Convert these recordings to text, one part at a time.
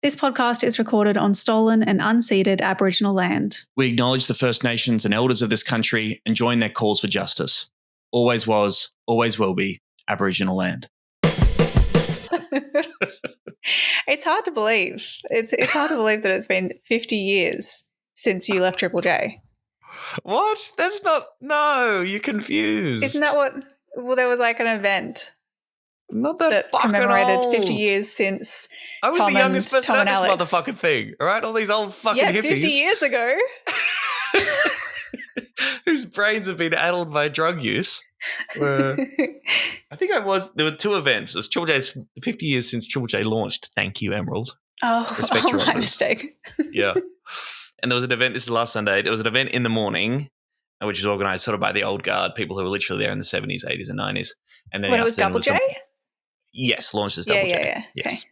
This podcast is recorded on stolen and unceded Aboriginal land. We acknowledge the First Nations and elders of this country and join their calls for justice. Always was, always will be Aboriginal land. It's hard to believe. It's hard to believe that it's been 50 years since you left Triple J. What? That's not... No, you're confused. Isn't that what... Well, there was like an event not that fucking commemorated old. 50 years since I was Tom the youngest person Tom at and this Alex. motherfucking thing, all right? All these old fucking Yeah, hippies. 50 years ago. Whose brains have been addled by drug use. I think there were two events. It was Triple J's 50 years since Triple J launched. Thank you, Emerald. Oh, my mistake. Yeah. And there was an event, this is last Sunday, there was an event in the morning, which was organised sort of by the old guard, people who were literally there in the 70s, 80s and 90s. And then when it was Double J? Yes, launched as Double J. Yeah. Yes. Okay.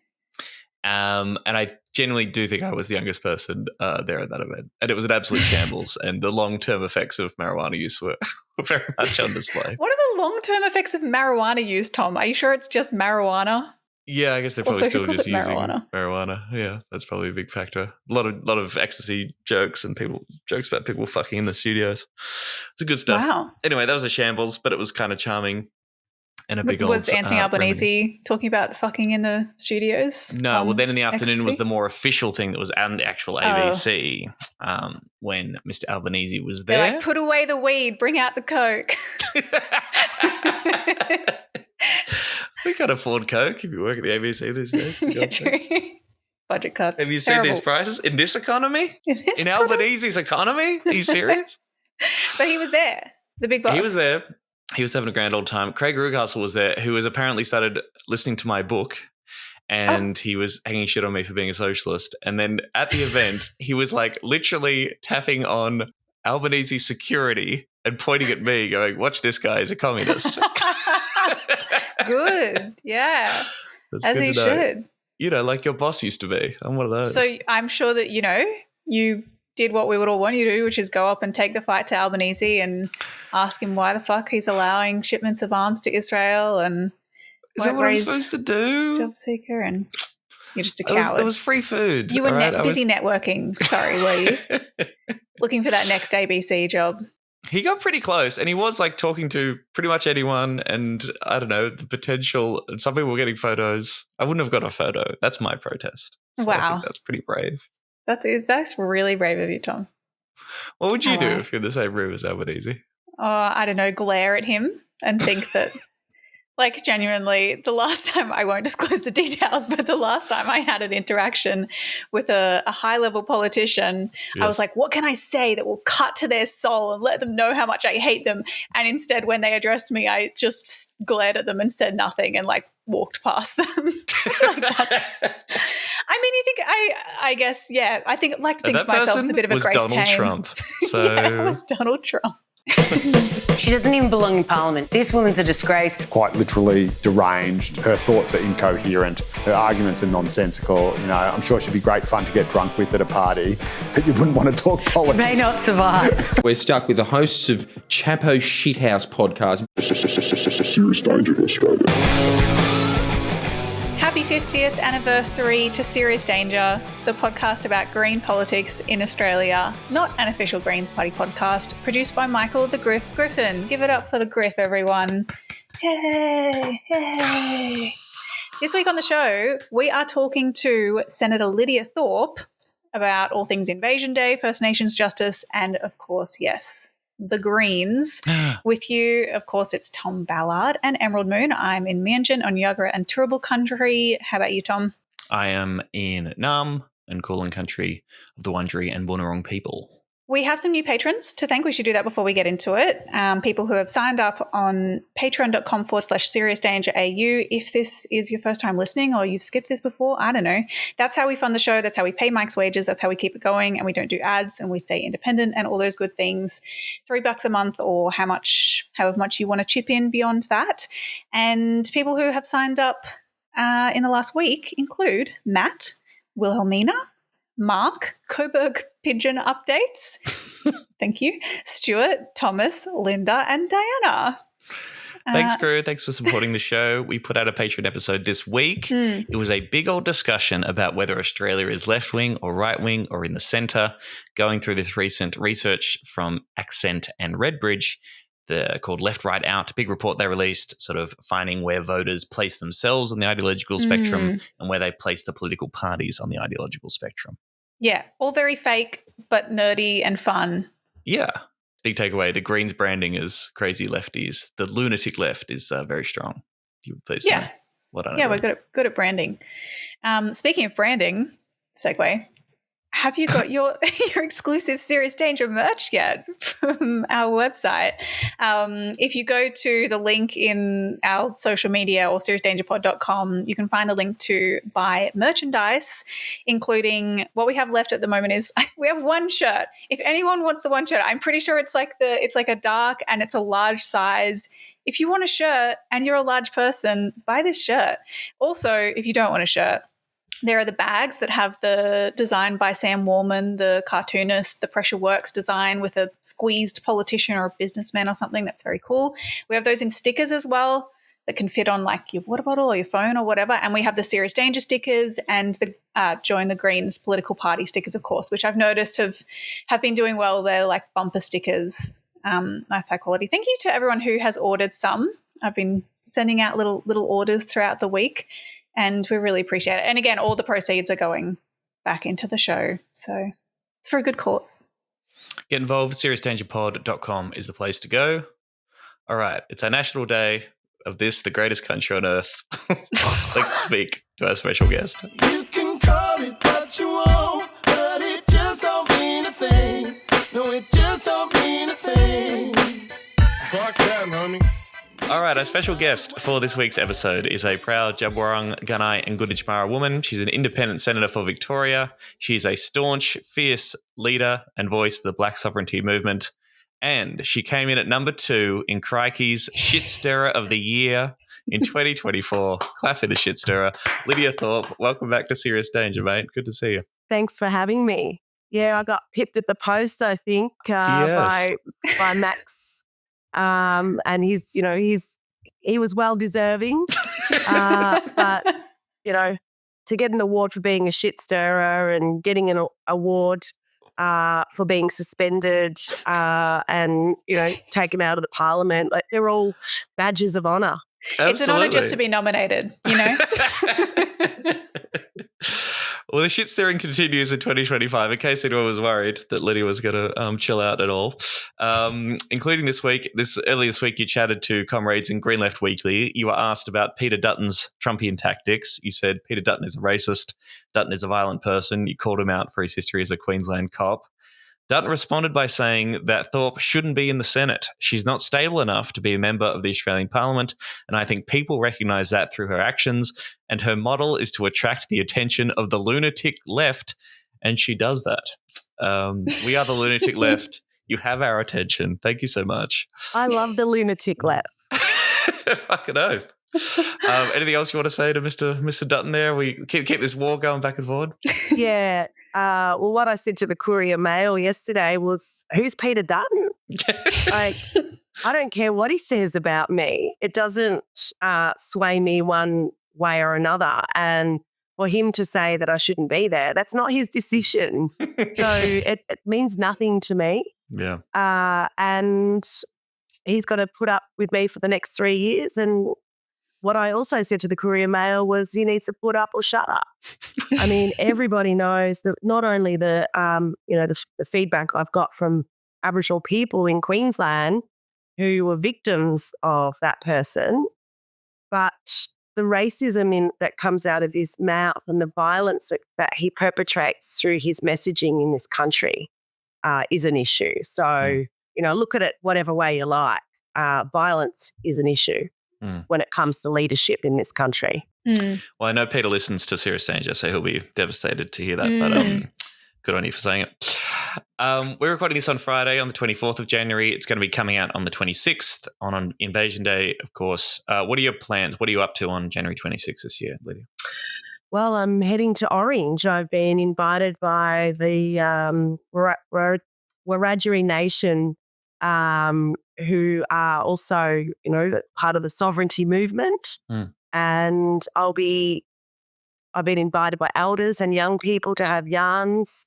And I genuinely do think I was the youngest person there at that event. And it was an absolute shambles. And the long-term effects of marijuana use were very much on display. What are the long-term effects of marijuana use, Tom? Are you sure it's just marijuana? Yeah, I guess they're probably Also, still just using marijuana. Yeah, that's probably a big factor. A lot of ecstasy jokes and jokes about people fucking in the studios. It's good stuff. Wow. Anyway, that was a shambles, but it was kind of charming. And a big was old, Anthony Albanese talking about fucking in the studios? No, well, then in the afternoon ecstasy? was the more official thing that was on the actual ABC when Mr. Albanese was there. They're like, put away the weed, bring out the coke. We can't afford coke if you work at the ABC these days. Yeah, true. Budget cuts. Have you seen these prices in this economy? In Albanese's economy? Are you serious? But he was there, the big boss. He was there. He was having a grand old time. Craig Rugastle was there, who has apparently started listening to my book, and he was hanging shit on me for being a socialist. And then at the event, he was like literally tapping on Albanese security and pointing at me going, watch this guy, he's a communist. Good. Yeah. That's as good he to know. should. You know, like your boss used to be. I'm one of those. So I'm sure that, you did what we would all want you to do, which is go up and take the fight to Albanese and ask him why the fuck he's allowing shipments of arms to Israel and is that what I'm supposed to do? Job seeker, and you're just a coward. It was free food. You were busy networking. Sorry, were you? Looking for that next ABC job. He got pretty close, and he was like talking to pretty much anyone, and I don't know, the potential. Some people were getting photos. I wouldn't have got a photo. That's my protest. So wow. I think that's pretty brave. That's really brave of you, Tom. What would you do if you're in the same room as Albanese? I don't know, glare at him and think that, like, genuinely, the last time, I won't disclose the details, but the last time I had an interaction with a high-level politician, yeah. I was like, what can I say that will cut to their soul and let them know how much I hate them? And instead, when they addressed me, I just glared at them and said nothing and, like, walked past them. Like, that's... I mean, you think I guess, yeah. I like to think of myself as a bit of a Grace Donald Tame. Trump. So yeah, it was Donald Trump. She doesn't even belong in Parliament. This woman's a disgrace. Quite literally deranged. Her thoughts are incoherent. Her arguments are nonsensical. I'm sure she'd be great fun to get drunk with at a party, but you wouldn't want to talk politics. May not survive. We're stuck with the hosts of Chapo Shithouse podcast. Serious danger to Australia. Happy 50th anniversary to Serious Danger, the podcast about green politics in Australia. Not an official Greens Party podcast, produced by Michael the Griff Griffin. Give it up for the Griff, everyone. Hey, hey. This week on the show, we are talking to Senator Lidia Thorpe about all things Invasion Day, First Nations justice, and of course, yes, the Greens. With you, of course, it's Tom Ballard and Emerald Moon. I'm in Mianjin, Onyagara and Turrbal country. How about you, Tom? I am in Nam and Kulin country of the Wurundjeri and Boonwurrung people. We have some new patrons to thank. We should do that before we get into it. People who have signed up on patreon.com/seriousdangerau. If this is your first time listening or you've skipped this before, I don't know. That's how we fund the show. That's how we pay Mike's wages. That's how we keep it going, and we don't do ads, and we stay independent and all those good things. $3 a month or however much you want to chip in beyond that. And people who have signed up in the last week include Matt, Wilhelmina, Mark, Coburg Pigeon Updates, thank you, Stuart, Thomas, Linda and Diana. Thanks, Gru. Thanks for supporting the show. We put out a Patreon episode this week. It was a big old discussion about whether Australia is left-wing or right-wing or in the centre, going through this recent research from Accent and Redbridge, called Left, Right, Out, big report they released, sort of finding where voters place themselves on the ideological spectrum and where they place the political parties on the ideological spectrum. Yeah, all very fake, but nerdy and fun. Yeah. Big takeaway, the Greens branding is crazy lefties. The lunatic left is very strong. You please know what I know. Yeah, we're good at branding. Speaking of branding, segue, have you got your exclusive Serious Danger merch yet from our website? If you go to the link in our social media or seriousdangerpod.com, you can find a link to buy merchandise, including what we have left at the moment is we have one shirt. If anyone wants the one shirt, I'm pretty sure it's like a dark and it's a large size. If you want a shirt and you're a large person, buy this shirt. Also, if you don't want a shirt, there are the bags that have the design by Sam Warman, the cartoonist, the Pressure Works design with a squeezed politician or a businessman or something. That's very cool. We have those in stickers as well that can fit on like your water bottle or your phone or whatever. And we have the Serious Danger stickers and the Join the Greens political party stickers, of course, which I've noticed have been doing well. They're like bumper stickers, nice high quality. Thank you to everyone who has ordered some. I've been sending out little orders throughout the week. And we really appreciate it. And again, all the proceeds are going back into the show. So it's for a good cause. Get involved. SeriousDangerPod.com is the place to go. All right. It's our national day of this, the greatest country on earth. Let's speak to our special guest. You can call it what you want, but it just don't mean a thing. No, it just don't mean a thing. Fuck that, homie. All right, our special guest for this week's episode is a proud Djabwurrung, Gunai and Gunditjmara woman. She's an independent senator for Victoria. She's a staunch, fierce leader and voice for the Black sovereignty movement. And she came in at number 2 in Crikey's Shit Stirrer of the Year in 2024. Clap for the Shit Stirrer. Lydia Thorpe, welcome back to Serious Danger, mate. Good to see you. Thanks for having me. Yeah, I got pipped at the post, I think, by Max. And he was well deserving, but to get an award for being a shit stirrer and getting an award for being suspended and taken out of the parliament, like they're all badges of honour. Absolutely. It's an honour just to be nominated, Well, the shit stirring continues in 2025, in case anyone was worried that Lydia was going to chill out at all. Including earlier this week, you chatted to comrades in Green Left Weekly. You were asked about Peter Dutton's Trumpian tactics. You said Peter Dutton is a racist. Dutton is a violent person. You called him out for his history as a Queensland cop. Dutton responded by saying that Thorpe shouldn't be in the Senate. She's not stable enough to be a member of the Australian Parliament, and I think people recognise that through her actions, and her model is to attract the attention of the lunatic left, and she does that. We are the lunatic left. You have our attention. Thank you so much. I love the lunatic left. Fucking oath. Anything else you want to say to Mr. Dutton there? We keep this war going back and forward? Yeah. Well, what I said to the Courier Mail yesterday was, who's Peter Dutton? I don't care what he says about me. It doesn't sway me one way or another. And for him to say that I shouldn't be there, that's not his decision. So it means nothing to me. Yeah. And he's got to put up with me for the next 3 years. And what I also said to the Courier Mail was he needs to put up or shut up. I mean, everybody knows that not only the feedback I've got from Aboriginal people in Queensland who were victims of that person, but the racism that comes out of his mouth and the violence that he perpetrates through his messaging in this country is an issue. So, look at it whatever way you like. Violence is an issue when it comes to leadership in this country. Well, I know Peter listens to Serious Danger, so he'll be devastated to hear that, but good on you for saying it. We're recording this on Friday, on the 24th of January. It's going to be coming out on the 26th, on Invasion Day, of course. What are your plans? What are you up to on January 26th this year, Lydia? Well, I'm heading to Orange. I've been invited by the Wiradjuri Nation who are also, part of the sovereignty movement. And I've been invited by elders and young people to have yarns,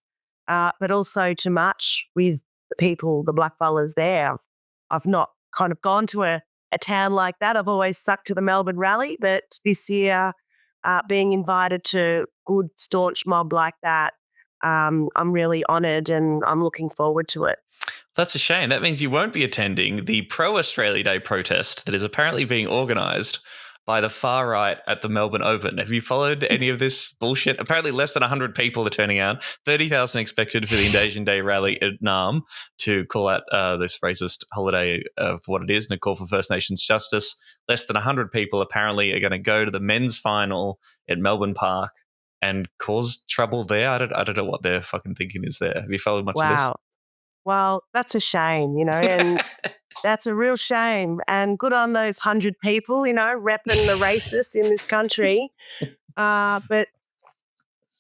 but also to march with the people, the blackfellas there. I've not kind of gone to a town like that. I've always stuck to the Melbourne rally, but this year being invited to good staunch mob like that, I'm really honoured and I'm looking forward to it. That's a shame. That means you won't be attending the pro-Australia Day protest that is apparently being organised by the far right at the Melbourne Open. Have you followed any of this bullshit? Apparently less than 100 people are turning out. 30,000 expected for the Invasion Day rally at Naarm to call out this racist holiday for what it is and a call for First Nations justice. Less than 100 people apparently are going to go to the men's final at Melbourne Park and cause trouble there. I don't know what their fucking thinking is there. Have you followed much of this? Well, that's a shame, and that's a real shame. And good on those 100 people, repping the racists in this country. But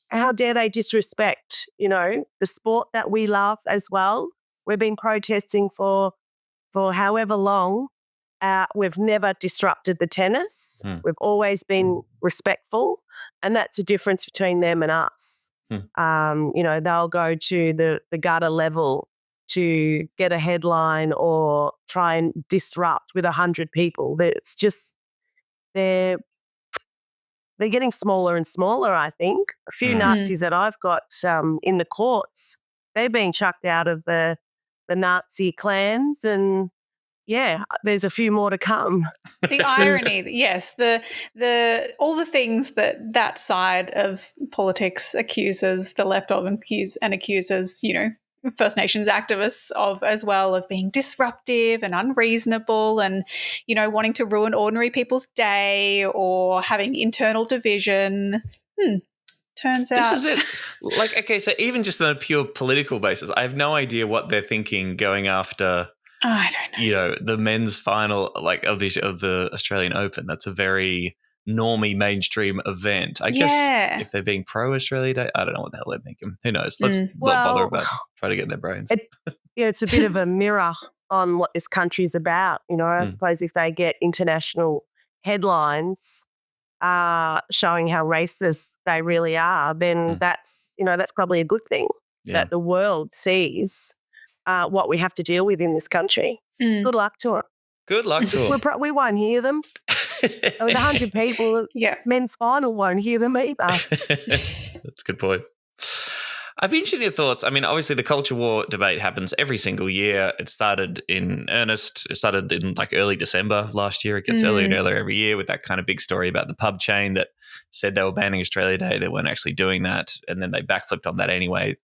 how dare they disrespect, the sport that we love as well? We've been protesting for however long. We've never disrupted the tennis. We've always been respectful, and that's the difference between them and us. They'll go to the gutter level to get a headline or try and disrupt with 100 people. It's just they're getting smaller and smaller, I think. A few Nazis that I've got in the courts, they're being chucked out of the Nazi clans, and there's a few more to come. The irony, yes, the all the things that side of politics accuses the left of and accuses, First Nations activists of as well, of being disruptive and unreasonable and, wanting to ruin ordinary people's day or having internal division. Turns out. This is it. Okay, so even just on a pure political basis, I have no idea what they're thinking going after I don't know. The men's final of the Australian Open. That's a very normie mainstream event. I guess if they're being pro-Australia Day, I don't know what the hell they're thinking. Who knows? Let's not bother about trying to get in their brains. It's a bit of a mirror on what this country's about. I suppose if they get international headlines showing how racist they really are, then that's probably a good thing that the world sees what we have to deal with in this country. Good luck to it. Good luck to them. We won't hear them. With 100 people, men's final won't hear them either. That's a good point. I'd be interested in your thoughts. I mean, obviously the culture war debate happens every single year. It started in earnest. It started in early December last year. It gets earlier and earlier every year with that kind of big story about the pub chain that said they were banning Australia Day. They weren't actually doing that. And then they backflipped on that anyway.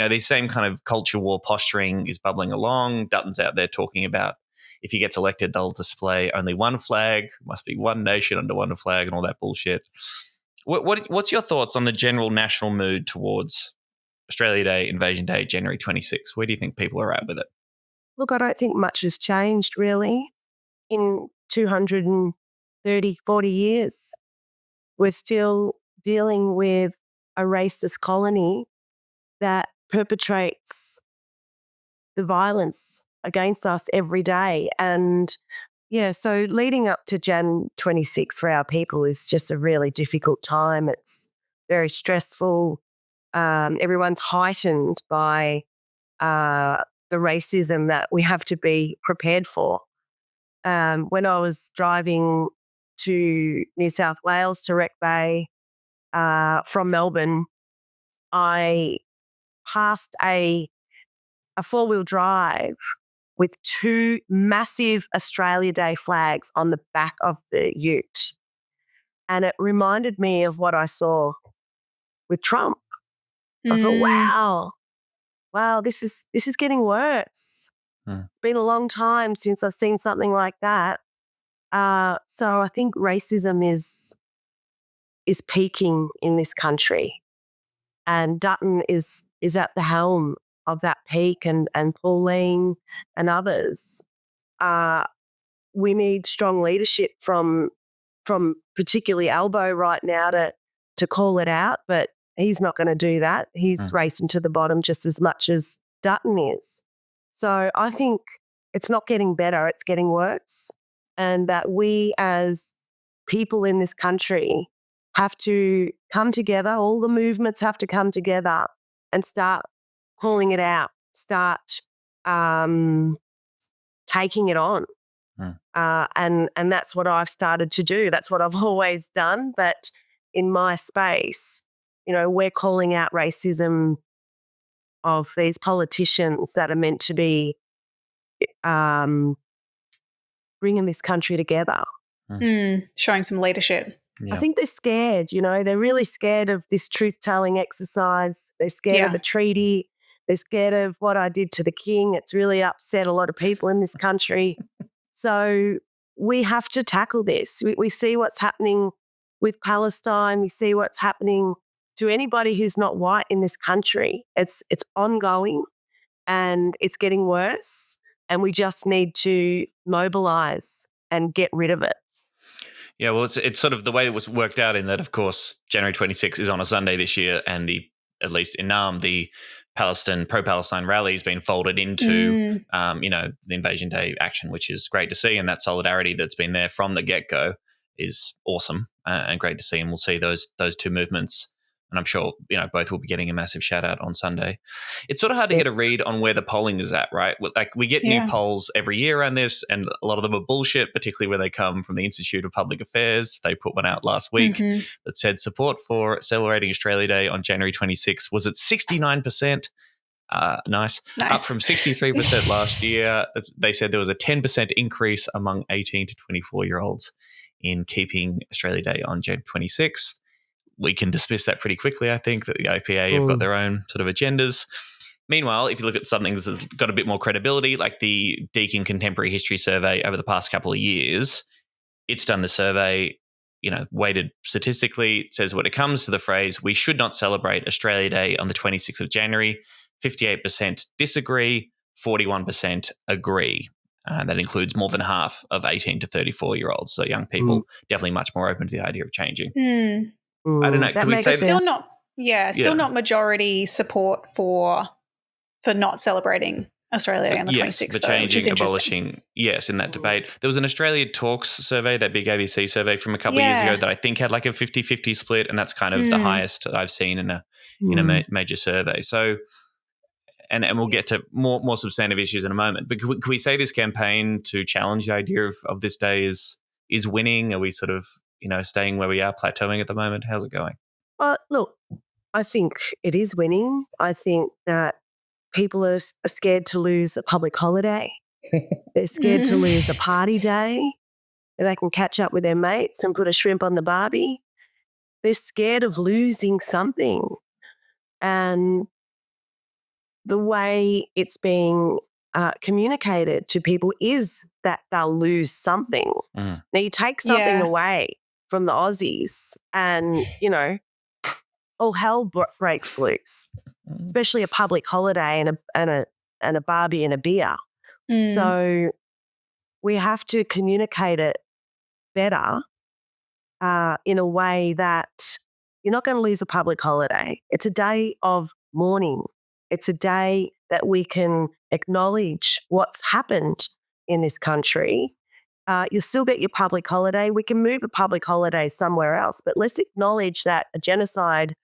These same kind of culture war posturing is bubbling along. Dutton's out there talking about if he gets elected, they'll display only one flag, must be one nation under one flag and all that bullshit. What's your thoughts on the general national mood towards Australia Day, Invasion Day, January 26th? Where do you think people are at with it? Look, I don't think much has changed really in 230, 40 years. We're still dealing with a racist colony that perpetrates the violence against us every day. And so leading up to Jan 26 for our people is just a really difficult time. It's very stressful. Everyone's heightened by the racism that we have to be prepared for. When I was driving to New South Wales to Wreck Bay from Melbourne, I passed a four-wheel drive with two massive Australia Day flags on the back of the ute. And it reminded me of what I saw with Trump. I thought, wow, this is getting worse. It's been a long time since I've seen something like that. So I think racism is peaking in this country. And Dutton is at the helm of that peak, and Pauline and others. We need strong leadership from particularly Albo right now to call it out, but he's not going to do that. He's racing to the bottom just as much as Dutton is. So I think it's not getting better, it's getting worse. And that we as people in this country have to come together, all the movements have to come together and start calling it out, start taking it on. And that's what I've started to do. That's what I've always done. But in my space, we're calling out racism of these politicians that are meant to be bringing this country together. Showing some leadership. I think they're scared, they're really scared of this truth-telling exercise. They're scared of a treaty. They're scared of what I did to the king. It's really upset a lot of people in this country. So we have to tackle this. We see what's happening with Palestine. We see what's happening to anybody who's not white in this country. It's ongoing and it's getting worse, and we just need to mobilise and get rid of it. Yeah, well, it's sort of the way it was worked out in that, of course, January 26th is on a Sunday this year, and at least in Naarm, the pro-Palestine rally has been folded into, the Invasion Day action, which is great to see, and that solidarity that's been there from the get-go is awesome and great to see, and we'll see those two movements. And I'm sure, both will be getting a massive shout out on Sunday. It's sort of hard to get a read on where the polling is at, right? Like we get new polls every year around this, and a lot of them are bullshit, particularly when they come from the Institute of Public Affairs. They put one out last week that said support for celebrating Australia Day on January 26th was at 69%. Nice. Up from 63% last year. They said there was a 10% increase among 18 to 24-year-olds in keeping Australia Day on January 26th. We can dismiss that pretty quickly, I think, that the APA have got their own sort of agendas. Meanwhile, if you look at something that's got a bit more credibility, like the Deakin Contemporary History Survey over the past couple of years, it's done the survey, weighted statistically. It says when it comes to the phrase, we should not celebrate Australia Day on the 26th of January, 58% disagree, 41% agree. That includes more than half of 18 to 34-year-olds. So young people definitely much more open to the idea of changing. I don't know. Can we say still not majority support for not celebrating Australia Day on the 26th. The changing, abolishing, in that debate. There was an Australia Talks survey, that big ABC survey from a couple of years ago that I think had like a 50-50 split, and that's kind of the highest I've seen in a major survey. So, and we'll get to more substantive issues in a moment. But can we say this campaign to challenge the idea of this day is winning? Are we sort of staying where we are, plateauing at the moment? How's it going? Well, look, I think it is winning. I think that people are scared to lose a public holiday. They're scared to lose a party day. They can catch up with their mates and put a shrimp on the barbie. They're scared of losing something. And the way it's being communicated to people is that they'll lose something. Now, you take something away from the Aussies and, all hell breaks loose, especially a public holiday and a barbie and a beer. So we have to communicate it better in a way that you're not going to lose a public holiday. It's a day of mourning. It's a day that we can acknowledge what's happened in this country. You'll still get your public holiday. We can move a public holiday somewhere else, but let's acknowledge that a genocide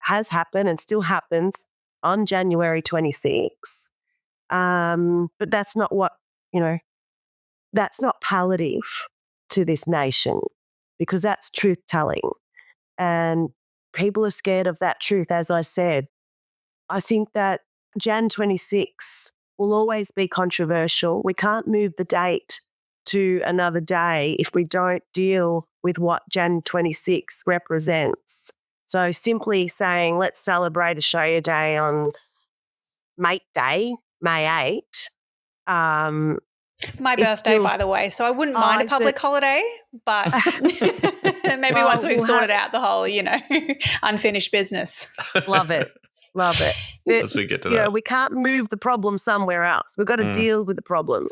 has happened and still happens on January 26. But that's not what, that's not palliative to this nation, because that's truth-telling. And people are scared of that truth, as I said. I think that Jan 26 will always be controversial. We can't move the date to another day if we don't deal with what Jan 26 represents. So simply saying, let's celebrate Australia Day on Mate Day, May 8. My birthday, by the way, so I wouldn't mind a public holiday, but maybe once we've sorted out the whole, unfinished business. Love it. Once we get to that. We can't move the problem somewhere else. We've got to deal with the problem.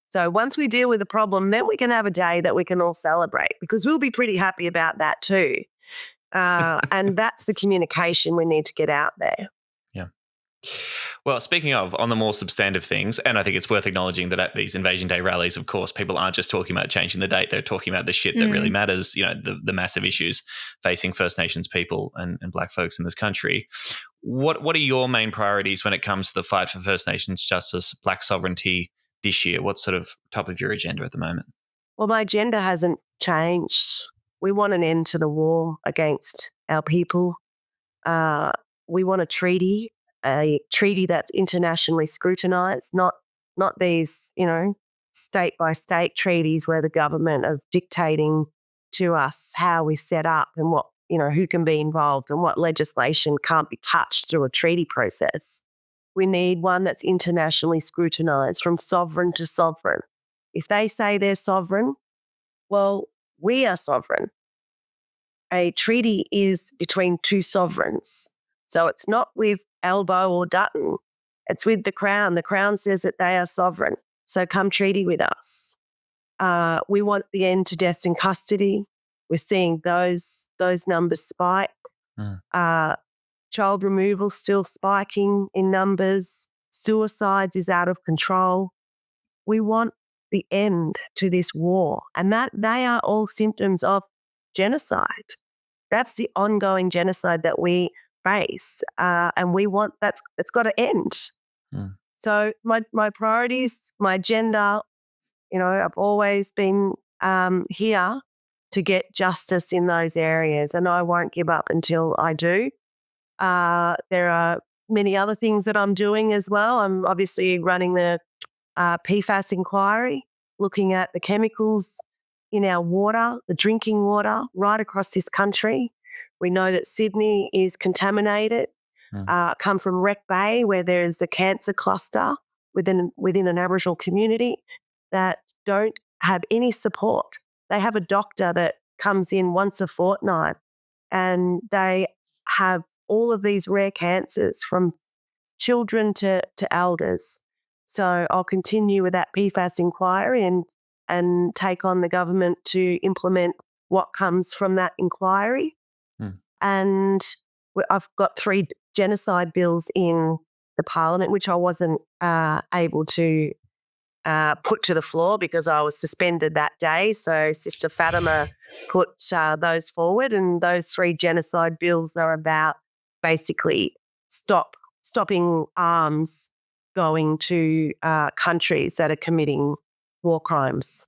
So once we deal with the problem, then we can have a day that we can all celebrate, because we'll be pretty happy about that too. And that's the communication we need to get out there. Yeah. Well, speaking of, on the more substantive things, and I think it's worth acknowledging that at these Invasion Day rallies, of course, people aren't just talking about changing the date, they're talking about the shit that really matters, the massive issues facing First Nations people and Black folks in this country. What are your main priorities when it comes to the fight for First Nations justice, Black sovereignty this year? What's sort of top of your agenda at the moment? Well, my agenda hasn't changed. We want an end to the war against our people. We want a treaty that's internationally scrutinised, not these, state by state treaties where the government are dictating to us how we set up and what, who can be involved and what legislation can't be touched through a treaty process. We need one that's internationally scrutinised from sovereign to sovereign. If they say they're sovereign, well, we are sovereign. A treaty is between two sovereigns. So it's not with Albo or Dutton. It's with the Crown. The Crown says that they are sovereign. So come treaty with us. We want the end to deaths in custody. We're seeing those numbers spike. Child removal still spiking in numbers. Suicides is out of control. We want the end to this war, and that they are all symptoms of genocide. That's the ongoing genocide that we face, and we want that's got to end. So my priorities, my agenda, I've always been here to get justice in those areas, and I won't give up until I do. There are many other things that I'm doing as well. I'm obviously running the PFAS inquiry, looking at the chemicals in our water, the drinking water right across this country. We know that Sydney is contaminated. Come from Wreck Bay, where there is a cancer cluster within an Aboriginal community that don't have any support. They have a doctor that comes in once a fortnight, and they have all of these rare cancers from children to elders. So I'll continue with that PFAS inquiry and take on the government to implement what comes from that inquiry. And I've got 3 genocide bills in the parliament, which I wasn't able to put to the floor because I was suspended that day. So Sister Fatima put those forward, and those 3 genocide bills are about basically stopping arms going to countries that are committing war crimes.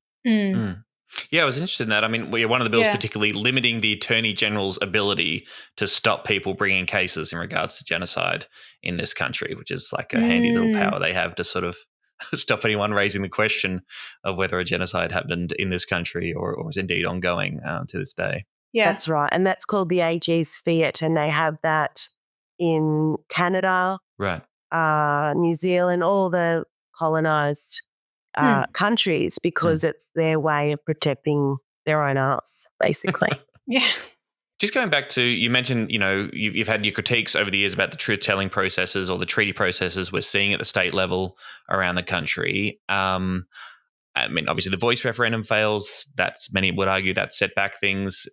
Yeah, I was interested in that. I mean, one of the bills particularly limiting the Attorney General's ability to stop people bringing cases in regards to genocide in this country, which is like a handy little power they have to sort of stop anyone raising the question of whether a genocide happened in this country or is indeed ongoing to this day. Yeah, that's right. And that's called the AG's Fiat, and they have that in Canada, right, New Zealand, all the colonised countries, because it's their way of protecting their own arse, basically. Yeah. Just going back to, you mentioned, you've had your critiques over the years about the truth-telling processes or the treaty processes we're seeing at the state level around the country. I mean, obviously the voice referendum fails. Many would argue that set back things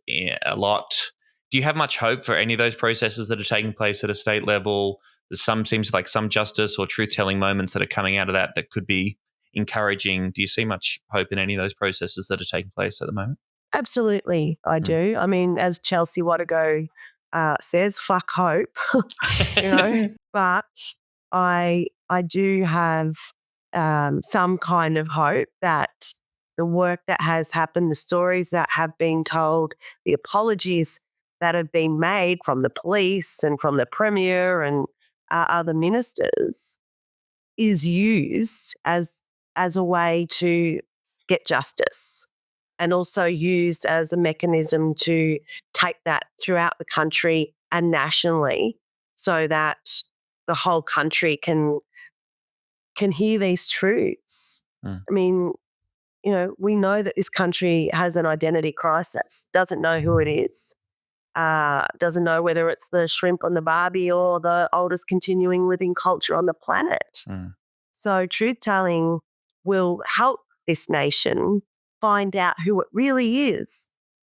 a lot. Do you have much hope for any of those processes that are taking place at a state level? Seems like some justice or truth-telling moments that are coming out of that could be encouraging. Do you see much hope in any of those processes that are taking place at the moment? Absolutely, I do. I mean, as Chelsea Wattago says, fuck hope, but I do have some kind of hope that the work that has happened, the stories that have been told, the apologies that have been made from the police and from the Premier and other ministers is used as a way to get justice, and also used as a mechanism to take that throughout the country and nationally, so that the whole country can hear these truths. I mean, we know that this country has an identity crisis, doesn't know who it is, doesn't know whether it's the shrimp on the barbie or the oldest continuing living culture on the planet. So truth-telling will help this nation find out who it really is.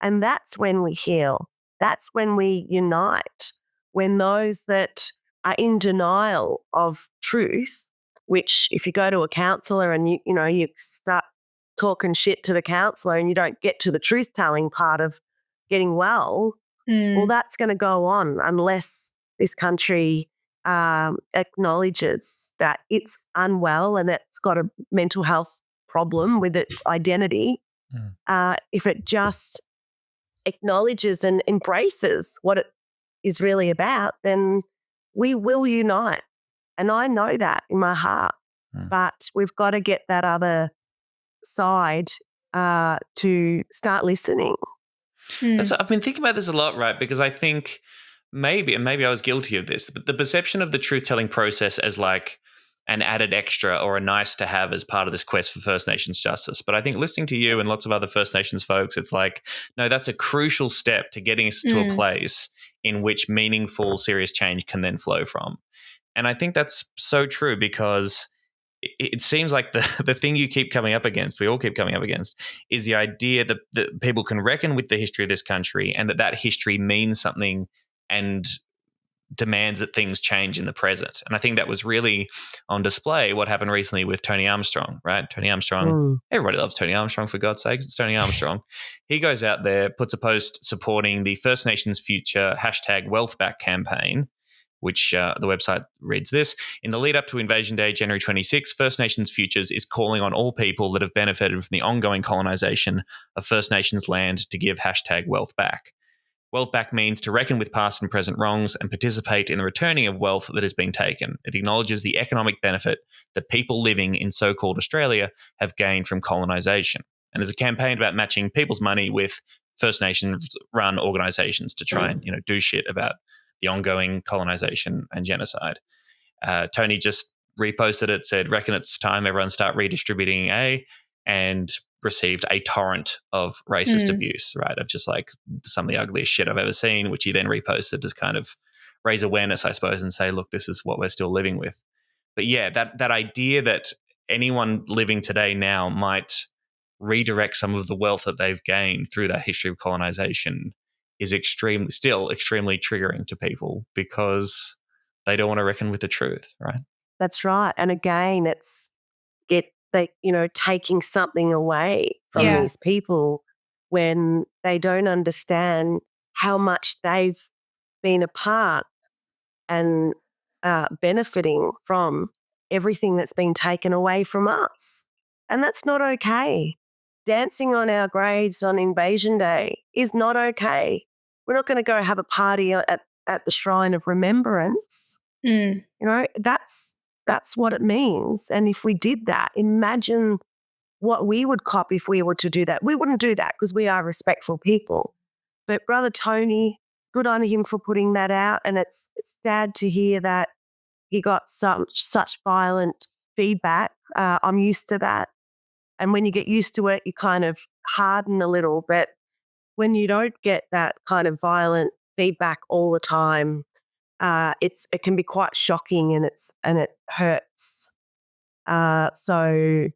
And that's when we heal. That's when we unite. When those that are in denial of truth, which if you go to a counsellor and you start talking shit to the counsellor and you don't get to the truth-telling part of getting well, well, that's going to go on unless this country acknowledges that it's unwell and that it's got a mental health problem with its identity. If it just acknowledges and embraces what it is really about, then we will unite. And I know that in my heart, but we've got to get that other side to start listening. I've been thinking about this a lot, right? Because I think maybe I was guilty of this, but the perception of the truth-telling process as like an added extra or a nice to have as part of this quest for First Nations justice. But I think listening to you and lots of other First Nations folks, it's like, no, that's a crucial step to getting us to a place in which meaningful, serious change can then flow from. And I think that's so true because it seems like the thing you keep coming up against, we all keep coming up against, is the idea that people can reckon with the history of this country and that history means something and demands that things change in the present. And I think that was really on display what happened recently with Tony Armstrong, right? Tony Armstrong, everybody loves Tony Armstrong, for God's sakes. It's Tony Armstrong. He goes out there, puts a post supporting the First Nations Future #WealthBack campaign, which the website reads this. In the lead up to Invasion Day, January 26, First Nations Futures is calling on all people that have benefited from the ongoing colonization of First Nations land to give #WealthBack. Wealth back means to reckon with past and present wrongs and participate in the returning of wealth that has been taken. It acknowledges the economic benefit that people living in so-called Australia have gained from colonization, and is a campaign about matching people's money with First Nations-run organizations to try and do shit about the ongoing colonization and genocide. Tony just reposted it, said, reckon it's time everyone start redistributing and received a torrent of racist abuse, right? Of just like some of the ugliest shit I've ever seen, which he then reposted to kind of raise awareness, I suppose, and say, look, this is what we're still living with. But yeah, that idea that anyone living today now might redirect some of the wealth that they've gained through that history of colonization is still extremely triggering to people because they don't want to reckon with the truth, right? That's right. And again, it's taking something away from these people when they don't understand how much they've been a part and benefiting from everything that's been taken away from us. And that's not okay. Dancing on our graves on Invasion Day is not okay. We're not going to go have a party at the Shrine of Remembrance. That's what it means. And if we did that, imagine what we would cop if we were to do that. We wouldn't do that because we are respectful people. But Brother Tony, good on him for putting that out. And it's sad to hear that he got such violent feedback. I'm used to that. And when you get used to it, you kind of harden a little. But when you don't get that kind of violent feedback all the time, it can be quite shocking and it hurts. So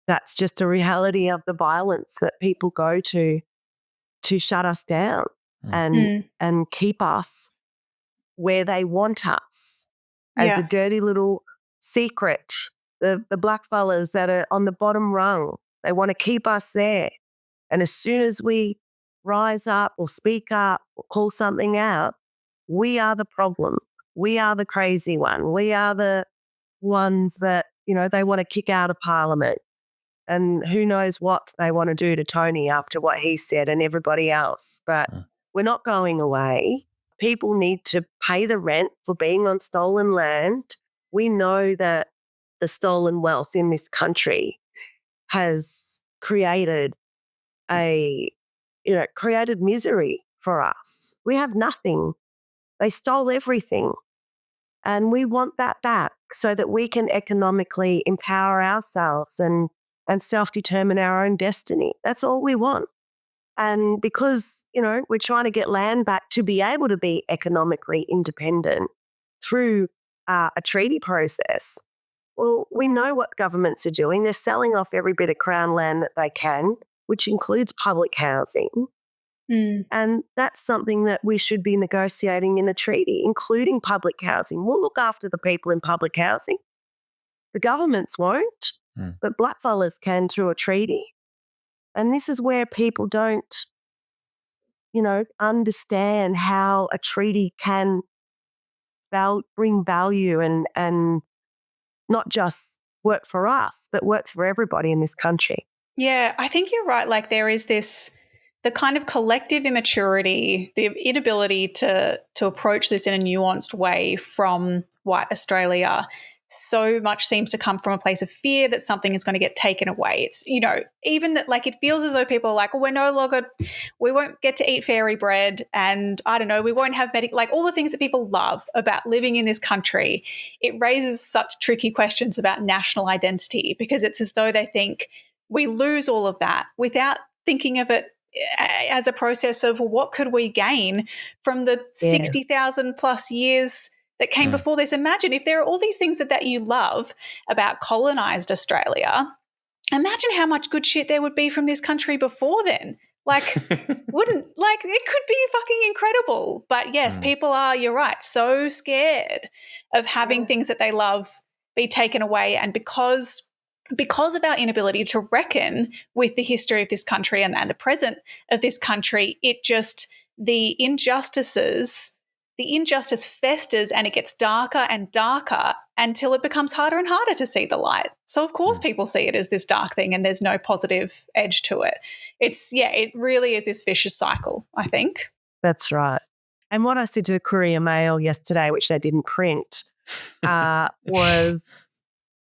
that's just a reality of the violence that people go to shut us down and keep us where they want us as a dirty little secret. The black fellas that are on the bottom rung, they want to keep us there. And as soon as we rise up or speak up or call something out, we are the problem. We are the crazy one. We are the ones that, they want to kick out of Parliament. And who knows what they want to do to Tony after what he said and everybody else. But we're not going away. People need to pay the rent for being on stolen land. We know that the stolen wealth in this country has created created misery for us. We have nothing. They stole everything. And we want that back so that we can economically empower ourselves and self-determine our own destiny. That's all we want. And because, we're trying to get land back to be able to be economically independent through a treaty process, well, we know what governments are doing. They're selling off every bit of Crown land that they can, which includes public housing. And that's something that we should be negotiating in a treaty, including public housing. We'll look after the people in public housing. The governments won't, but blackfellas can through a treaty. And this is where people don't, understand how a treaty can bring value and not just work for us, but work for everybody in this country. Yeah, I think you're right. Like there is the kind of collective immaturity, the inability to approach this in a nuanced way from white Australia so much seems to come from a place of fear that something is going to get taken away. It's, even that, like, it feels as though people are like, well, we won't get to eat fairy bread, and I don't know, we won't have like all the things that people love about living in this country. It raises such tricky questions about national identity because it's as though they think we lose all of that without thinking of it as a process of, well, what could we gain from the 60,000 plus years that came before this? Imagine if there are all these things that you love about colonised Australia, imagine how much good shit there would be from this country before then. Like, it could be fucking incredible. But yes, people are, you're right, so scared of having things that they love be taken away. And because of our inability to reckon with the history of this country and the present of this country, the injustice festers and it gets darker and darker until it becomes harder and harder to see the light. So of course people see it as this dark thing and there's no positive edge to it. It really is this vicious cycle, I think. That's right. And what I said to the Courier Mail yesterday, which they didn't print, was,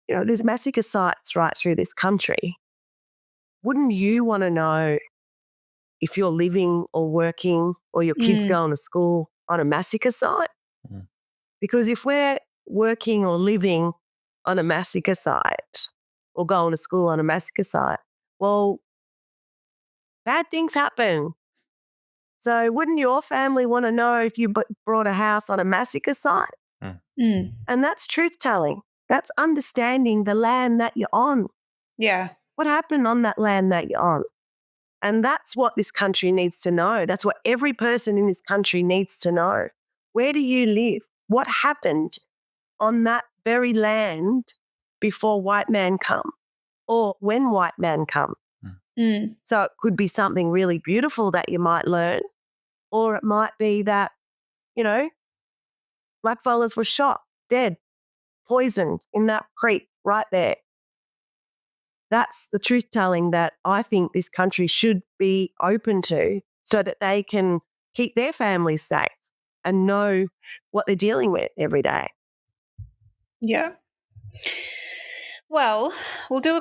there's massacre sites right through this country. Wouldn't you want to know if you're living or working or your kids going to school on a massacre site? Because if we're working or living on a massacre site or going to school on a massacre site, well, bad things happen. So wouldn't your family want to know if you bought a house on a massacre site? And that's truth-telling. That's understanding the land that you're on. Yeah. What happened on that land that you're on? And that's what this country needs to know. That's what every person in this country needs to know. Where do you live? What happened on that very land before white man come or when white man come? So it could be something really beautiful that you might learn, or it might be that, blackfellas were shot, dead, poisoned in that creek right there. That's the truth-telling that I think this country should be open to so that they can keep their families safe and know what they're dealing with every day. Yeah. Well, we'll do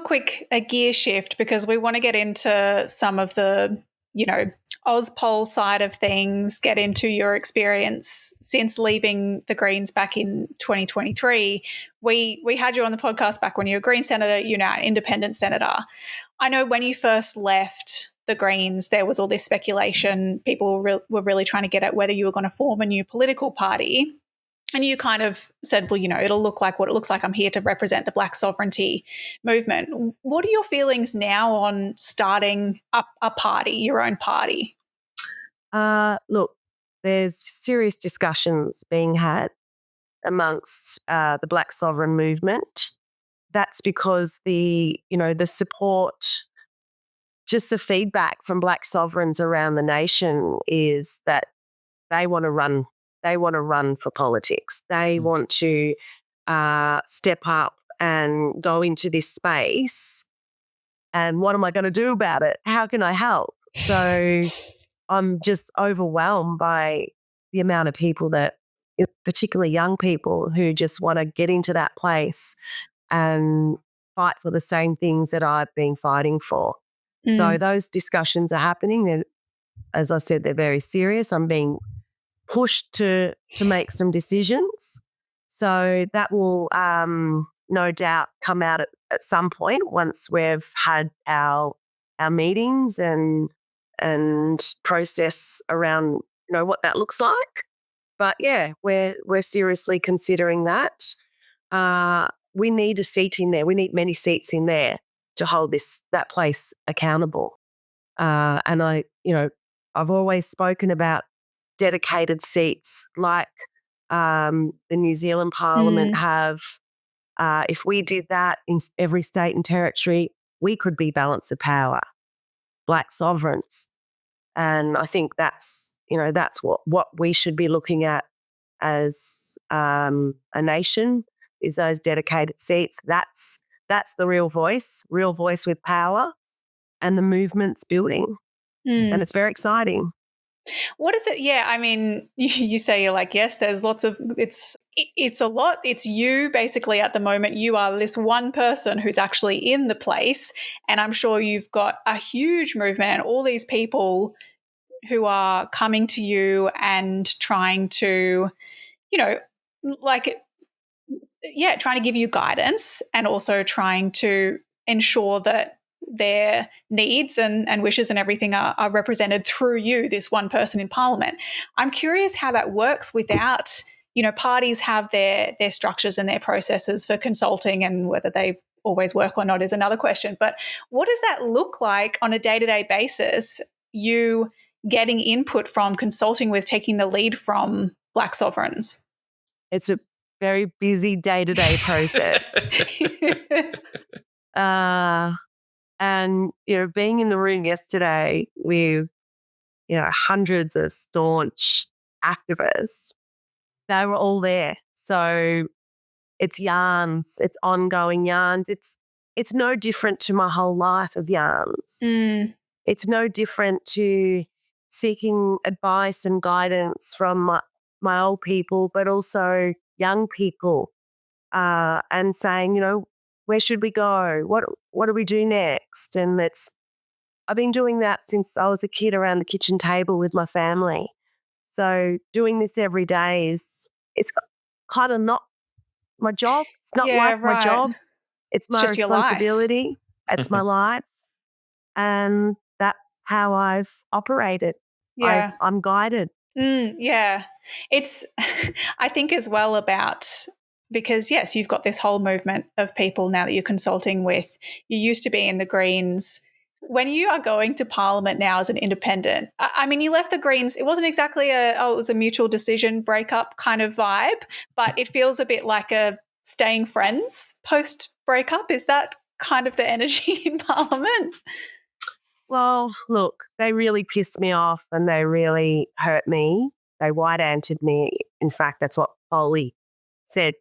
a gear shift because we want to get into some of the, Ozpol side of things, get into your experience since leaving the Greens back in 2023. We had you on the podcast back when you were a Green senator, you're now an independent senator. I know when you first left the Greens, there was all this speculation. People were really trying to get at whether you were going to form a new political party. And you kind of said, well, it'll look like what it looks like. I'm here to represent the Black sovereignty movement. What are your feelings now on starting a party, your own party? Look, there's serious discussions being had amongst the Black sovereign movement. That's because the support, just the feedback from Black sovereigns around the nation is that they want to run. They want to run for politics. They want to step up and go into this space. And what am I going to do about it? How can I help? So I'm just overwhelmed by the amount of people that, particularly young people, who just want to get into that place and fight for the same things that I've been fighting for. So those discussions are happening. They're, as I said, they're very serious. I'm being pushed to make some decisions. So that will no doubt come out at some point once we've had our meetings and process around what that looks like. But yeah, we're seriously considering that. We need a seat in there. We need many seats in there to hold that place accountable. And I I've always spoken about dedicated seats like the New Zealand Parliament have. If we did that in every state and territory, we could be balance of power, black sovereigns. And I think that's what we should be looking at as a nation is those dedicated seats. That's the real voice with power, and the movement's building. And it's very exciting. What is it? Yeah, I mean, you say you're like, yes, there's lots of, it's a lot. It's you basically at the moment. You are this one person who's actually in the place. And I'm sure you've got a huge movement and all these people who are coming to you and trying to, trying to give you guidance and also trying to ensure that their needs and wishes and everything are represented through you, this one person in Parliament. I'm curious how that works without, parties have their structures and their processes for consulting, and whether they always work or not is another question. But what does that look like on a day-to-day basis, you getting input from, consulting with, taking the lead from Black sovereigns? It's a very busy day-to-day process. And, being in the room yesterday with, hundreds of staunch activists, they were all there. So it's yarns, it's ongoing yarns. It's no different to my whole life of yarns. It's no different to seeking advice and guidance from my old people, but also young people, and saying, where should we go? What do we do next? And I've been doing that since I was a kid around the kitchen table with my family. So doing this every day it's kind of not my job. It's not my job. It's my just responsibility. It's my life. And that's how I've operated. Yeah. I'm guided. Yeah. It's, I think as well about, because yes, you've got this whole movement of people now that you're consulting with. You used to be in the Greens. When you are going to Parliament now as an independent, I mean, you left the Greens. It wasn't exactly it was a mutual decision breakup kind of vibe, but it feels a bit like a staying friends post breakup. Is that kind of the energy in Parliament? Well, look, they really pissed me off and they really hurt me. They white-anted me. In fact, that's what Foley said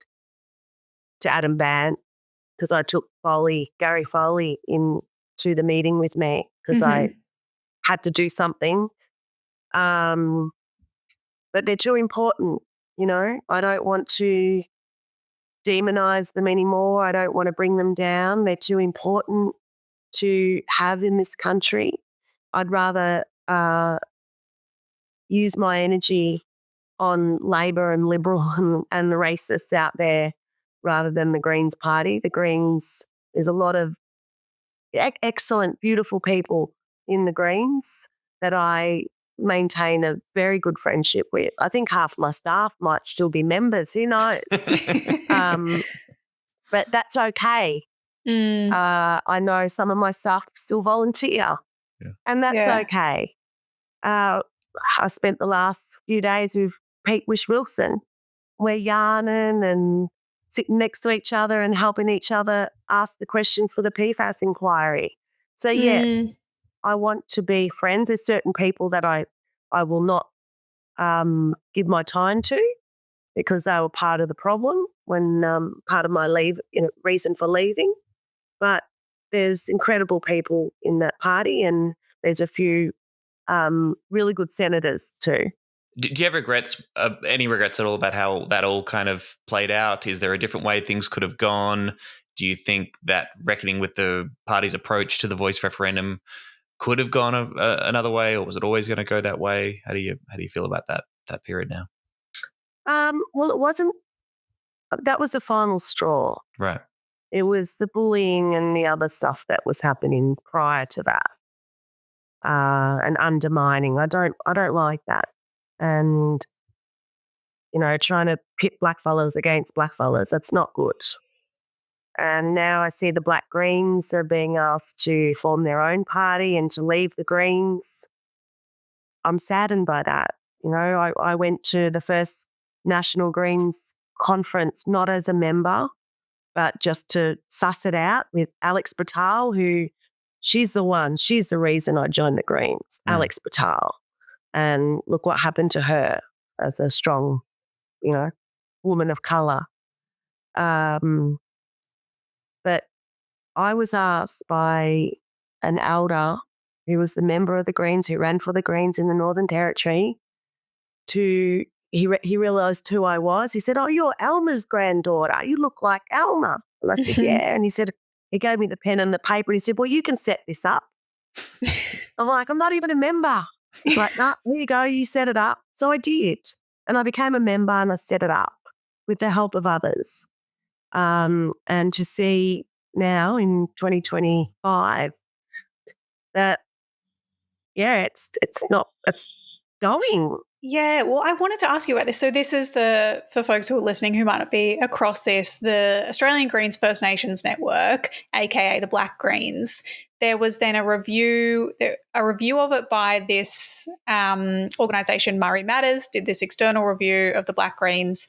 to Adam Bant, because I took Gary Foley into the meeting with me because I had to do something. But they're too important, I don't want to demonize them anymore. I don't want to bring them down. They're too important to have in this country. I'd rather use my energy on Labor and Liberal and the racists out there rather than the Greens party. The Greens, there's a lot of excellent, beautiful people in the Greens that I maintain a very good friendship with. I think half my staff might still be members. Who knows? But that's okay. I know some of my staff still volunteer, and that's okay. I spent the last few days with Pete Wish-Wilson. We're yarning and sitting next to each other and helping each other ask the questions for the PFAS inquiry. So, yes, I want to be friends. There's certain people that I will not give my time to because they were part of the problem when part of my reason for leaving. But there's incredible people in that party, and there's a few really good senators too. Do you have any regrets at all about how that all kind of played out? Is there a different way things could have gone? Do you think that reckoning with the party's approach to the voice referendum could have gone another way, or was it always going to go that way? How do you feel about that period now? Well, it wasn't. That was the final straw. Right. It was the bullying and the other stuff that was happening prior to that, and undermining. I don't like that. And, trying to pit blackfellas against blackfellas, that's not good. And now I see the Black Greens are being asked to form their own party and to leave the Greens. I'm saddened by that. You know, I went to the first National Greens conference not as a member, but just to suss it out with Alex Batal, who she's the reason I joined the Greens, Alex Batal. And look what happened to her as a strong, you know, woman of colour. But I was asked by an elder who was a member of the Greens, who ran for the Greens in the Northern Territory, he realised who I was. He said, "Oh, you're Alma's granddaughter. You look like Alma." And I said, "Yeah." And he gave me the pen and the paper and he said, "Well, you can set this up." I'm like, "I'm not even a member." He's like, "Nah, here you go. You set it up." So I did. And I became a member and I set it up with the help of others. And to see now in 2025 that, it's going. Yeah, well, I wanted to ask you about this. So this is for folks who are listening who might not be across this, the Australian Greens First Nations Network, aka the Blak Greens. There was then a review of it by this organisation, Murray Matters, did this external review of the Blak Greens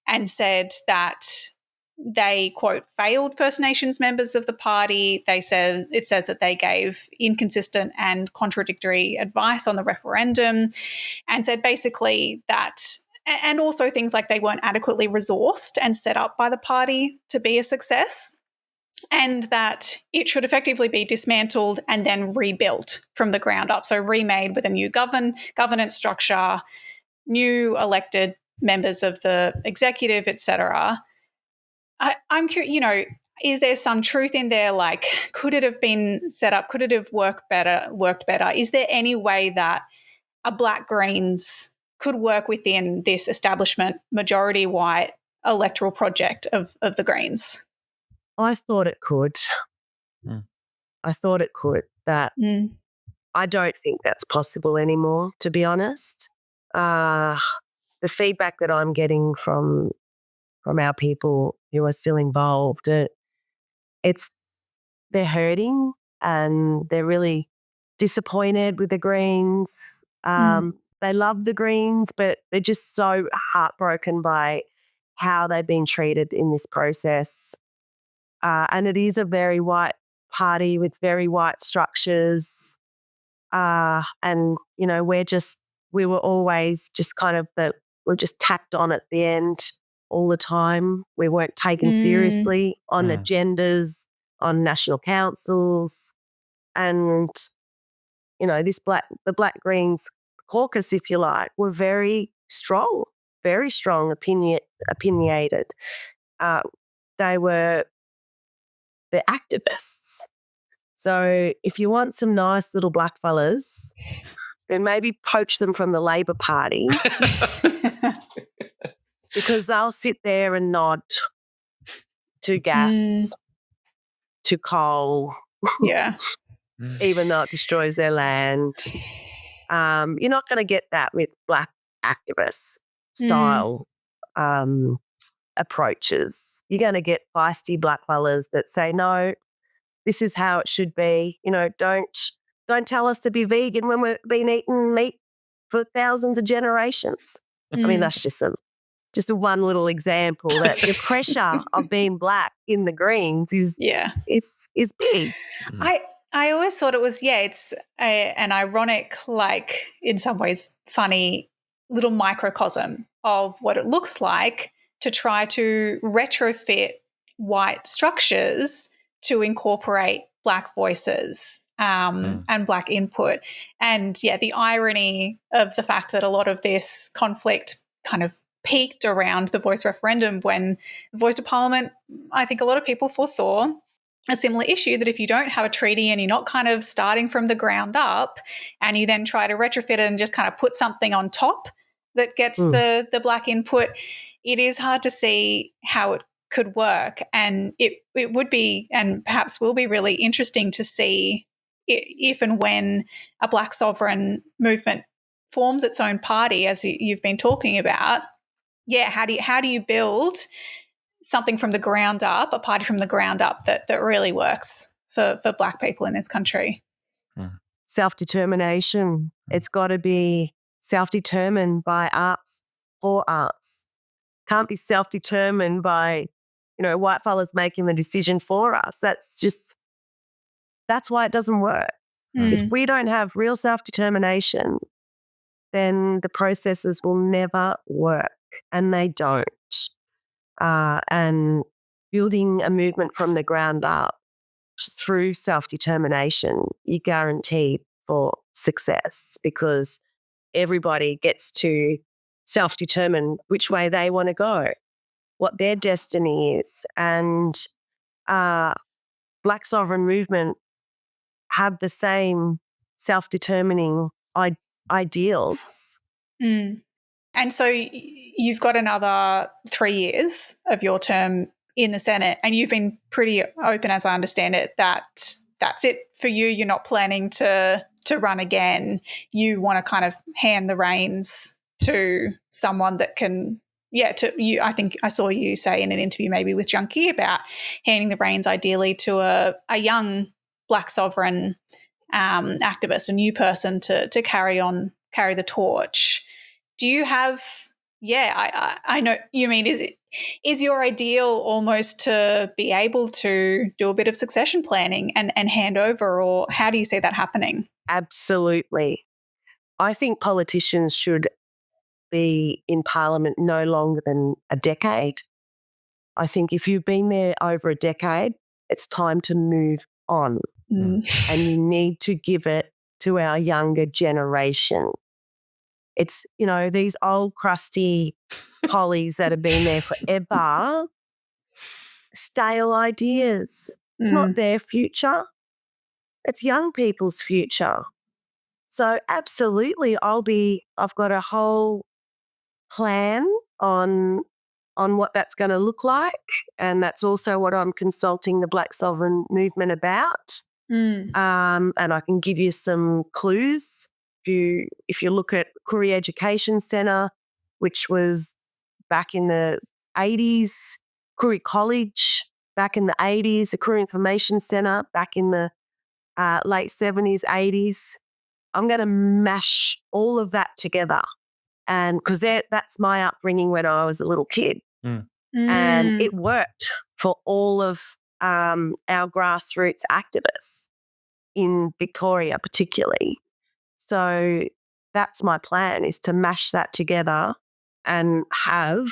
and said that they, quote, failed First Nations members of the party. It says that they gave inconsistent and contradictory advice on the referendum and said basically that, and also things like they weren't adequately resourced and set up by the party to be a success, and that it should effectively be dismantled and then rebuilt from the ground up. So remade with a new governance structure, new elected members of the executive, etc. I'm curious, you know, is there some truth in there? Like, could it have been set up? Could it have worked better? Is there any way that a Blak Greens could work within this establishment, majority white electoral project of the Greens? I thought it could. I thought it could. That I don't think that's possible anymore, to be honest. The feedback that I'm getting from our people who are still involved, they're hurting and they're really disappointed with the Greens. They love the Greens, but they're just so heartbroken by how they've been treated in this process. And it is a very white party with very white structures. And, you know, we were always just kind of we're just tacked on at the end all the time. We weren't taken seriously on agendas, on national councils. And, you know, the Blak Greens caucus, if you like, were very strong, opinionated. They were the activists. So if you want some nice little black fellas, then maybe poach them from the Labor Party because they'll sit there and nod to gas, to coal, even though it destroys their land. You're not going to get that with black activist style approaches. You're going to get feisty black fellas that say, no, this is how it should be. You know, don't tell us to be vegan when we've been eating meat for thousands of generations. I mean, that's just a one little example that the pressure of being black in the Greens is big. I always thought it was, it's an ironic, like in some ways funny little microcosm of what it looks like to try to retrofit white structures to incorporate black voices and black input. And, the irony of the fact that a lot of this conflict kind of peaked around the voice referendum when the voice to Parliament, I think a lot of people foresaw a similar issue that if you don't have a treaty and you're not kind of starting from the ground up and you then try to retrofit it and just kind of put something on top that gets the black input, it is hard to see how it could work. And it would be, and perhaps will be, really interesting to see if and when a black sovereign movement forms its own party, as you've been talking about. How do you build something from the ground up, a party from the ground up that really works for black people in this country? Self-determination. It's got to be self-determined by arts for arts. Can't be self-determined by, white fellas making the decision for us. That's why it doesn't work. If we don't have real self-determination, then the processes will never work, and they don't. And building a movement from the ground up through self-determination, you guarantee for success, because everybody gets to self-determine which way they want to go, what their destiny is. And Black sovereign movement have the same self-determining ideals. And so you've got another 3 years of your term in the Senate, and you've been pretty open, as I understand it, that that's it for you. You're not planning to run again. You want to kind of hand the reins to someone that can, to you. I think I saw you say in an interview maybe with Junkie about handing the reins ideally to a young Black sovereign activist, a new person to carry the torch. Do you have, I know you mean, is your ideal almost to be able to do a bit of succession planning and hand over, or how do you see that happening? Absolutely. I think politicians should be in Parliament no longer than a decade. I think if you've been there over a decade, it's time to move on. And you need to give it to our younger generation. It's, these old crusty pollies that have been there forever, stale ideas. It's not their future. It's young people's future. So absolutely, I've got a whole plan on what that's going to look like. And that's also what I'm consulting the Black sovereign movement about. And I can give you some clues. If you look at Koori Education Centre, which was back in the 80s, Koori College back in the 80s, the Koori Information Centre back in the late 70s, 80s, I'm going to mash all of that together. And because that's my upbringing when I was a little kid. And it worked for all of our grassroots activists in Victoria particularly. So that's my plan, is to mash that together and have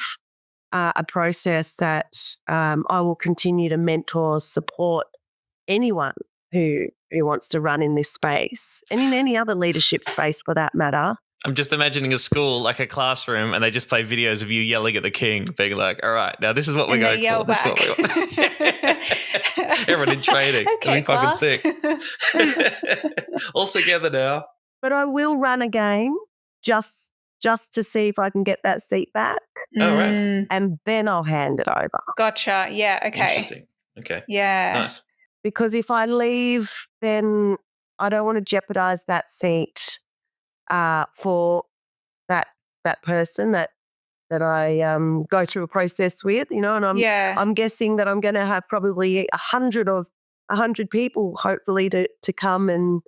a process that I will continue to mentor, support anyone who wants to run in this space, and in any other leadership space for that matter. I'm just imagining a school, like a classroom, and they just play videos of you yelling at the king, being like, all right, now this is what we're going for. This is what we want. Everyone in training. Okay, It'll be fucking sick. All together now. But I will run again just to see if I can get that seat back. Oh, right. And then I'll hand it over. Gotcha. Yeah, okay. Interesting. Okay. Yeah. Nice. Because if I leave, then I don't want to jeopardize that seat for that person that I go through a process with, and I'm guessing that I'm going to have probably 100 people hopefully to come and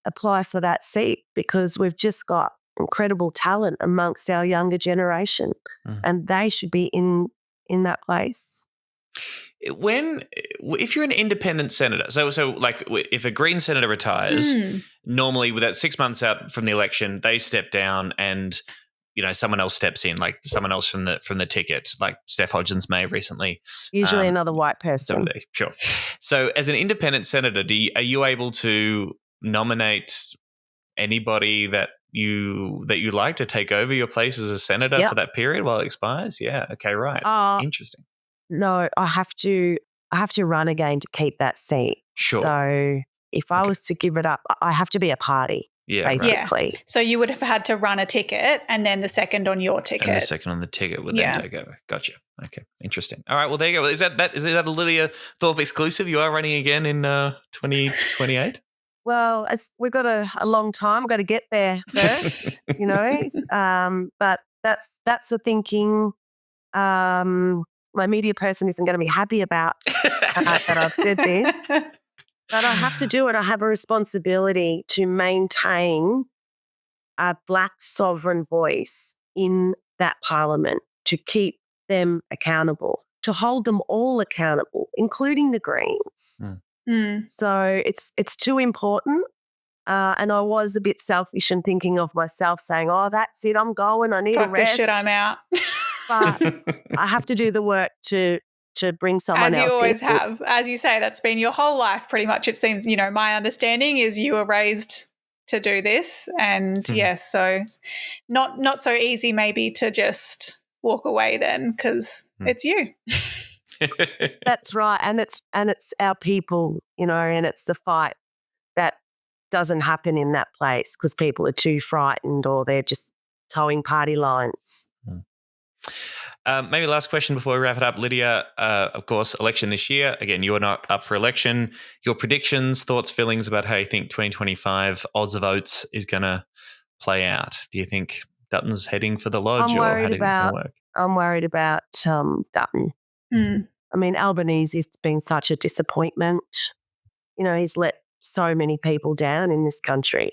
apply for that seat, because we've just got incredible talent amongst our younger generation, and they should be in that place. If you're an independent senator, so like if a Green senator retires, normally with that 6 months out from the election, they step down and someone else steps in, like someone else from the ticket, like Steph Hodgins may have recently. Usually another white person. Somebody, sure. So as an independent senator, are you able to nominate anybody that you like to take over your place as a senator for that period while it expires? Yeah. Okay. Right. Interesting. No, I have to run again to keep that seat. Sure. So if I was to give it up, I have to be a party. Yeah. Basically. Yeah. So you would have had to run a ticket, and then the second on your ticket. And the second on the ticket would then take over. Gotcha. Okay. Interesting. All right. Well, there you go. Is that a Lydia Thorpe exclusive? You are running again in 2028? Well, we've got a long time. We've got to get there first, But that's the thinking. My media person isn't going to be happy about that I've said this. But I have to do it. I have a responsibility to maintain a Black sovereign voice in that parliament to keep them accountable, to hold them all accountable, including the Greens. So it's too important. And I was a bit selfish and thinking of myself saying, oh, that's it, I'm going, I need Fuck a rest. this shit, I'm out. But I have to do the work to bring someone else in. As you always have. As you say, that's been your whole life pretty much. It seems, my understanding is you were raised to do this. And yes, so not so easy maybe to just walk away then because it's you. That's right. And it's our people, and it's the fight that doesn't happen in that place because people are too frightened or they're just towing party lines. Maybe last question before we wrap it up. Lydia, of course, election this year. Again, you are not up for election. Your predictions, thoughts, feelings about how you think 2025 Oz votes is going to play out. Do you think Dutton's heading for the Lodge or how do you think it's going to work? I'm worried about Dutton. I mean, Albanese's been such a disappointment. He's let so many people down in this country.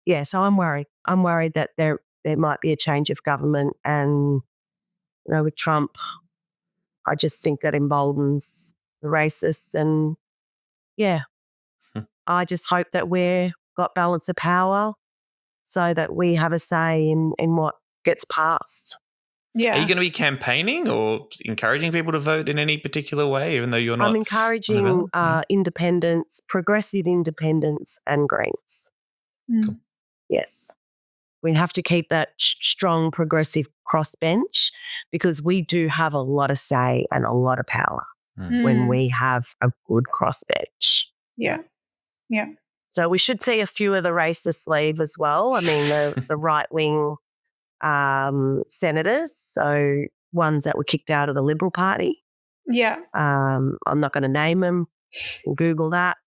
Yeah, so I'm worried. I'm worried that there might be a change of government and, with Trump, I just think that emboldens the racists and, I just hope that we've got balance of power so that we have a say in what gets passed. Yeah. Are you going to be campaigning or encouraging people to vote in any particular way, even though you're not? I'm encouraging independents, progressive independents and Greens. Cool. Yes. We have to keep that strong progressive crossbench because we do have a lot of say and a lot of power when we have a good crossbench. Yeah. Yeah. So we should see a few of the racists leave as well. I mean, the right-wing senators, so ones that were kicked out of the Liberal Party. Yeah. I'm not going to name them. Google that.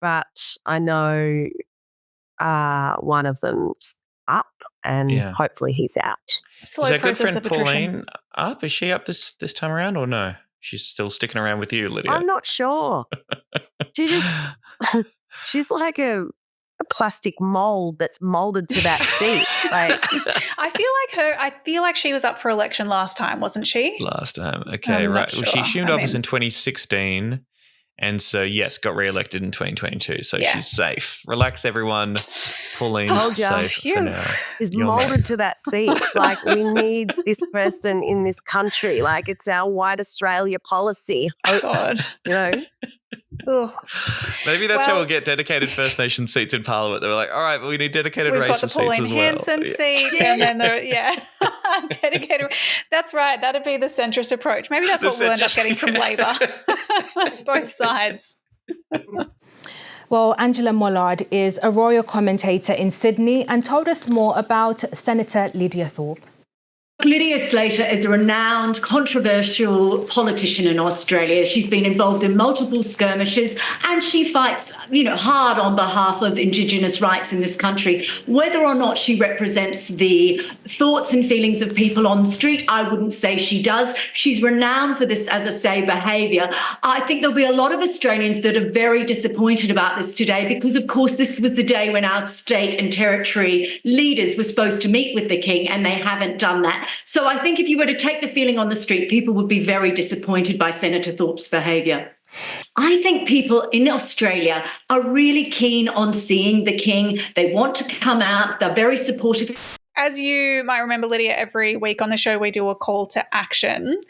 But I know one of them's up and hopefully he's out. Slow Is our good process friend of attrition. Pauline up? Is she up this time around or no? She's still sticking around with you, Lydia. I'm not sure. She's like a plastic mold that's molded to that seat. Like I feel like she was up for election last time, wasn't she? Last time. Okay, I'm right. not Well, she sure. assumed office in 2016 and so, yes, got re-elected in 2022. So she's safe. Relax, everyone. Pauline's safe for now. Is molded to that seat. It's like we need this person in this country. Like it's our white Australia policy. Oh, God. Ugh. Maybe that's how we'll get dedicated First Nation seats in Parliament. They were like, all right, but we need dedicated We've racist got the seats as Pauline well. Hanson seats and then dedicated. That's right. That'd be the centrist approach. Maybe that's what we'll end up getting from Labor. Both sides. Well, Angela Mollard is a royal commentator in Sydney and told us more about Senator Lidia Thorpe. Lydia Slater is a renowned, controversial politician in Australia. She's been involved in multiple skirmishes and she fights, hard on behalf of Indigenous rights in this country. Whether or not she represents the thoughts and feelings of people on the street, I wouldn't say she does. She's renowned for this, as I say, behaviour. I think there'll be a lot of Australians that are very disappointed about this today because, of course, this was the day when our state and territory leaders were supposed to meet with the King and they haven't done that. So I think if you were to take the feeling on the street, people would be very disappointed by Senator Thorpe's behaviour. I think people in Australia are really keen on seeing the King. They want to come out. They're very supportive. As you might remember, Lydia, every week on the show we do a call to action,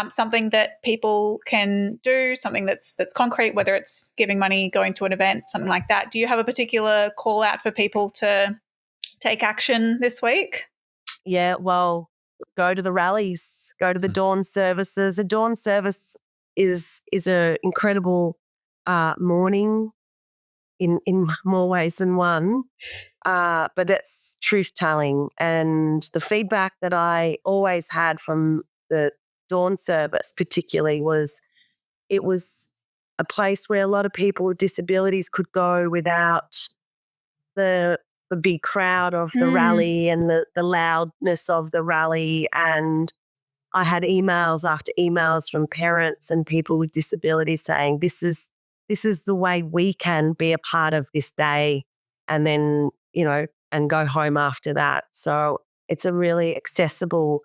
something that people can do, something that's concrete, whether it's giving money, going to an event, something like that. Do you have a particular call out for people to take action this week? Yeah, well, go to the rallies, go to the dawn services. A dawn service is an incredible morning in more ways than one, but it's truth-telling. And the feedback that I always had from the dawn service particularly was it was a place where a lot of people with disabilities could go without the big crowd of the rally and the loudness of the rally. And I had emails after emails from parents and people with disabilities saying, this is the way we can be a part of this day. And then, and and go home after that. So it's a really accessible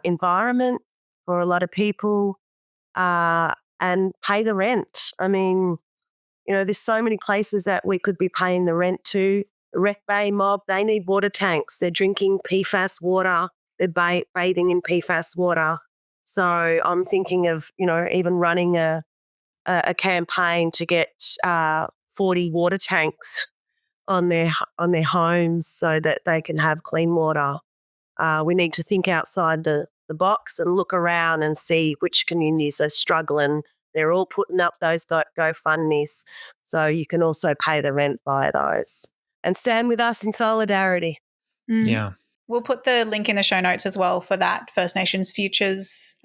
environment for a lot of people, and pay the rent. I mean, there's so many places that we could be paying the rent to. The Wreck Bay mob, they need water tanks. They're drinking PFAS water. They're bathing in PFAS water. So I'm thinking of, even running a campaign to get 40 water tanks on their homes so that they can have clean water. We need to think outside the box and look around and see which communities are struggling. They're all putting up those GoFundMes, so you can also pay the rent by those. And stand with us in solidarity. Yeah. We'll put the link in the show notes as well for that First Nations Futures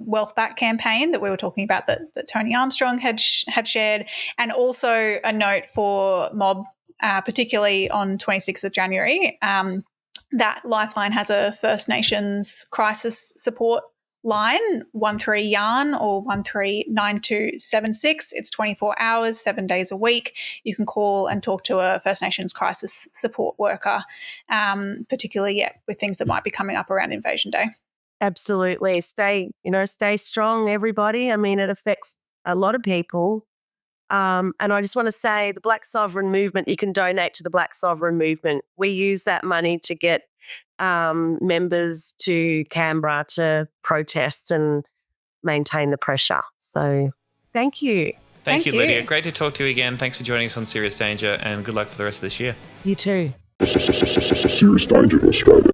Wealth Back campaign that we were talking about that Tony Armstrong had shared, and also a note for mob, particularly on 26th of January, that Lifeline has a First Nations crisis support line, 13 yarn or 139276. It's 24 hours, 7 days a week. You can call and talk to a First Nations crisis support worker, particularly with things that might be coming up around Invasion Day. Absolutely. Stay strong, everybody. I mean, it affects a lot of people. And I just want to say the Black Sovereign Movement, you can donate to the Black Sovereign Movement. We use that money to get members to Canberra to protest and maintain the pressure. So thank you. Thank you, Lydia. Great to talk to you again. Thanks for joining us on Serious Danger, and good luck for the rest of this year. You too. Serious Danger Australia.